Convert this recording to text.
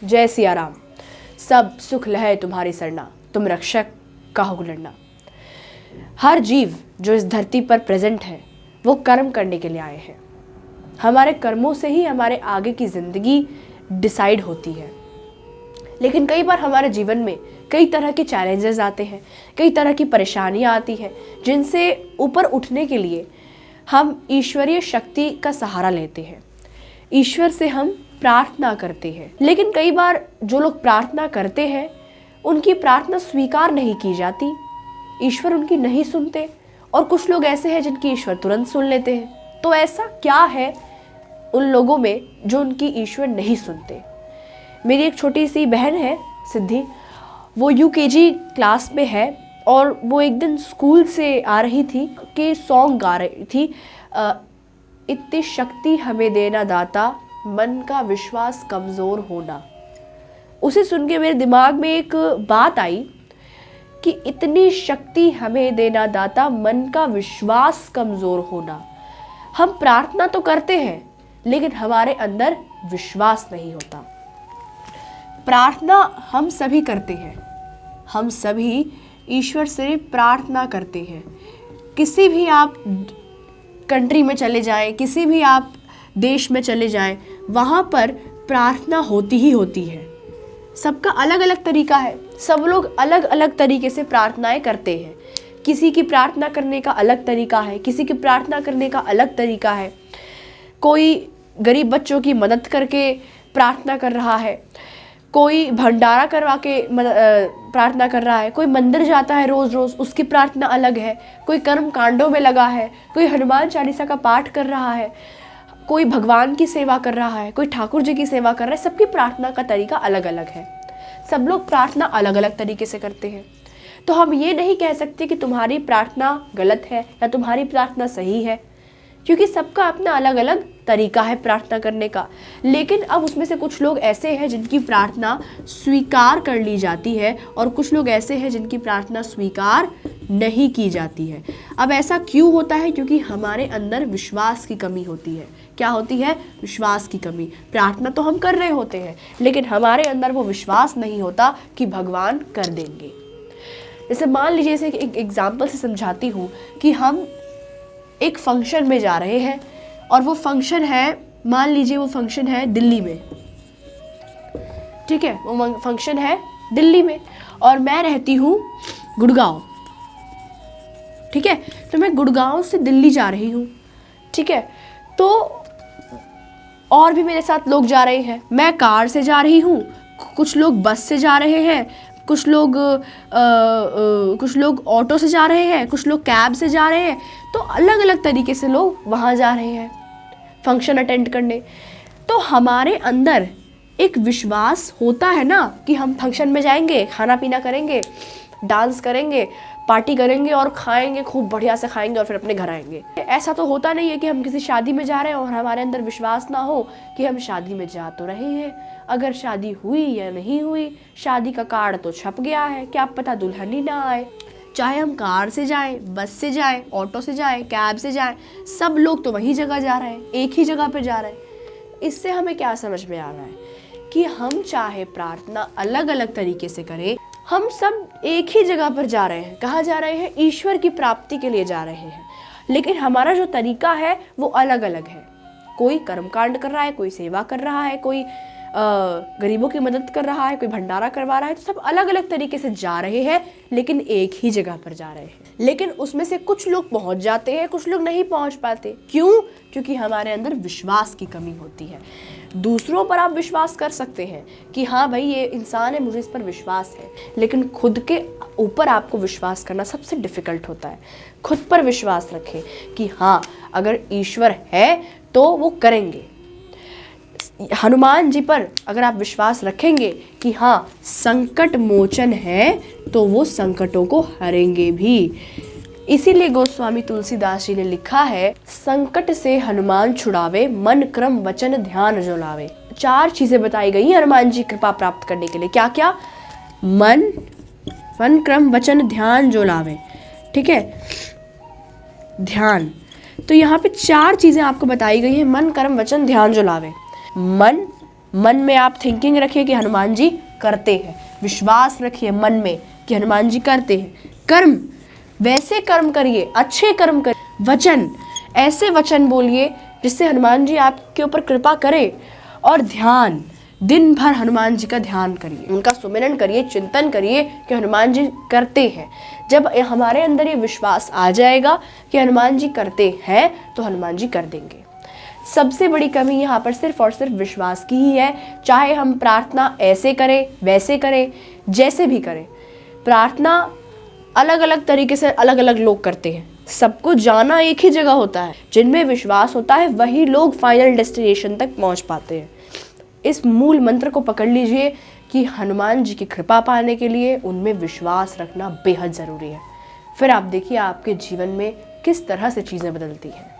जय सिया राम। सब सुख लहै तुम्हारी सरना, तुम रक्षक कहो लड़ना। हर जीव जो इस धरती पर प्रेजेंट है वो कर्म करने के लिए आए हैं। हमारे कर्मों से ही हमारे आगे की जिंदगी डिसाइड होती है। लेकिन कई बार हमारे जीवन में कई तरह के चैलेंजेस आते हैं, कई तरह की परेशानियां आती हैं, जिनसे ऊपर उठने के लिए हम ईश्वरीय शक्ति का सहारा लेते हैं। ईश्वर से हम प्रार्थना करते हैं। लेकिन कई बार जो लोग प्रार्थना करते हैं उनकी प्रार्थना स्वीकार नहीं की जाती, ईश्वर उनकी नहीं सुनते, और कुछ लोग ऐसे हैं जिनकी ईश्वर तुरंत सुन लेते हैं। तो ऐसा क्या है उन लोगों में जो उनकी ईश्वर नहीं सुनते? मेरी एक छोटी सी बहन है सिद्धि, वो यूकेजी क्लास में है और वो एक दिन स्कूल से आ रही थी कि सॉन्ग गा रही थी, इतनी शक्ति हमें देना दाता, मन का विश्वास कमज़ोर होना। उसे सुन के मेरे दिमाग में एक बात आई कि इतनी शक्ति हमें देना दाता, मन का विश्वास कमज़ोर होना। हम प्रार्थना तो करते हैं लेकिन हमारे अंदर विश्वास नहीं होता। प्रार्थना हम सभी करते हैं, हम सभी ईश्वर से प्रार्थना करते हैं। किसी भी आप कंट्री में चले जाएं, किसी भी आप देश में चले जाएं, वहाँ पर प्रार्थना होती ही होती है। सबका अलग अलग तरीका है, सब लोग अलग अलग तरीके से प्रार्थनाएं करते हैं। किसी की प्रार्थना करने का अलग तरीका है, किसी की प्रार्थना करने का अलग तरीका है। कोई गरीब बच्चों की मदद करके प्रार्थना कर रहा है, कोई भंडारा करवा के प्रार्थना कर रहा है, कोई मंदिर जाता है रोज़ रोज़, उसकी प्रार्थना अलग है, कोई कर्म कांडों में लगा है, कोई हनुमान चालीसा का पाठ कर रहा है, कोई भगवान की सेवा कर रहा है, कोई ठाकुर जी की सेवा कर रहा है। सबकी प्रार्थना का तरीका अलग अलग है, सब लोग प्रार्थना अलग अलग तरीके से करते हैं। तो हम ये नहीं कह सकते कि तुम्हारी प्रार्थना गलत है या तुम्हारी प्रार्थना सही है, क्योंकि सबका अपना अलग अलग तरीका है प्रार्थना करने का। लेकिन अब उसमें से कुछ लोग ऐसे हैं जिनकी प्रार्थना स्वीकार कर ली जाती है और कुछ लोग ऐसे हैं जिनकी प्रार्थना स्वीकार नहीं की जाती है। अब ऐसा क्यों होता है? क्योंकि हमारे अंदर विश्वास की कमी होती है। क्या होती है? विश्वास की कमी। प्रार्थना तो हम कर रहे होते हैं लेकिन हमारे अंदर वो विश्वास नहीं होता कि भगवान कर देंगे। जैसे मान लीजिए, इसे एक एग्जाम्पल से समझाती हूँ कि हम एक फंक्शन में जा रहे हैं और वो फंक्शन है, मान लीजिए वो फंक्शन है दिल्ली में, ठीक है, वो फंक्शन है दिल्ली में और मैं रहती हूँ गुड़गांव, ठीक है। तो मैं गुड़गांव से दिल्ली जा रही हूँ, ठीक है। तो और भी मेरे साथ लोग जा रहे हैं, मैं कार से जा रही हूँ, कुछ लोग बस से जा रहे हैं, कुछ लोग ऑटो से जा रहे हैं, कुछ लोग कैब से जा रहे हैं। तो अलग अलग तरीके से लोग वहाँ जा रहे हैं फंक्शन अटेंड करने। तो हमारे अंदर एक विश्वास होता है ना कि हम फंक्शन में जाएंगे, खाना पीना करेंगे, डांस करेंगे, पार्टी करेंगे और खाएंगे, खूब बढ़िया से खाएंगे और फिर अपने घर आएंगे। ऐसा तो होता नहीं है कि हम किसी शादी में जा रहे हैं और हमारे अंदर विश्वास ना हो कि हम शादी में जा तो रहे हैं, अगर शादी हुई या नहीं हुई, शादी का कार्ड तो छप गया है, क्या पता दुल्हन ही ना आए। चाहे हम कार से जाएं, बस से जाएं, ऑटो से जाएं, कैब से जाएं, सब लोग तो वही जगह जा रहे हैं, एक ही जगह पे जा रहे हैं। इससे हमें क्या समझ में आ रहा है कि हम चाहे प्रार्थना अलग अलग तरीके से करें, हम सब एक ही जगह पर जा रहे हैं। कहाँ जा रहे हैं? ईश्वर की प्राप्ति के लिए जा रहे हैं। लेकिन हमारा जो तरीका है वो अलग अलग है। कोई कर्मकांड कर रहा है, कोई सेवा कर रहा है, कोई गरीबों की मदद कर रहा है, कोई भंडारा करवा रहा है। तो सब अलग अलग तरीके से जा रहे हैं लेकिन एक ही जगह पर जा रहे हैं। लेकिन उसमें से कुछ लोग पहुंच जाते हैं, कुछ लोग नहीं पहुंच पाते। क्यों? क्योंकि हमारे अंदर विश्वास की कमी होती है। दूसरों पर आप विश्वास कर सकते हैं कि हाँ भाई ये इंसान है, मुझे इस पर विश्वास है, लेकिन खुद के ऊपर आपको विश्वास करना सबसे डिफिकल्ट होता है। खुद पर विश्वास रखें कि हाँ अगर ईश्वर है तो वो करेंगे। हनुमान जी पर अगर आप विश्वास रखेंगे कि हाँ संकट मोचन है तो वो संकटों को हरेंगे भी। इसीलिए गोस्वामी तुलसीदास जी ने लिखा है, संकट से हनुमान छुड़ावे, मन क्रम वचन ध्यान जो लावे। 4 चीजें बताई गई हनुमान जी कृपा प्राप्त करने के लिए। क्या क्या? मन क्रम वचन ध्यान जो लावे, ठीक है, ध्यान। तो यहाँ पे 4 चीजें आपको बताई गई है, मन कर्म वचन ध्यान जो लावे। मन मन में आप थिंकिंग रखिए कि हनुमान जी करते हैं, विश्वास रखिए मन में कि हनुमान जी करते हैं। कर्म, वैसे कर्म करिए, अच्छे कर्म करिए। वचन, ऐसे वचन बोलिए जिससे हनुमान जी आपके ऊपर कृपा करे। और ध्यान, दिन भर हनुमान जी का ध्यान करिए, उनका सुमिरन करिए, चिंतन करिए कि हनुमान जी करते हैं। जब हमारे अंदर ये विश्वास आ जाएगा कि हनुमान जी करते हैं तो हनुमान जी कर देंगे। सबसे बड़ी कमी यहाँ पर सिर्फ और सिर्फ विश्वास की ही है। चाहे हम प्रार्थना ऐसे करें, वैसे करें, जैसे भी करें, प्रार्थना अलग अलग तरीके से अलग अलग लोग करते हैं, सबको जाना एक ही जगह होता है। जिनमें विश्वास होता है वही लोग फाइनल डेस्टिनेशन तक पहुंच पाते हैं। इस मूल मंत्र को पकड़ लीजिए कि हनुमान जी की कृपा पाने के लिए उनमें विश्वास रखना बेहद ज़रूरी है। फिर आप देखिए आपके जीवन में किस तरह से चीज़ें बदलती हैं।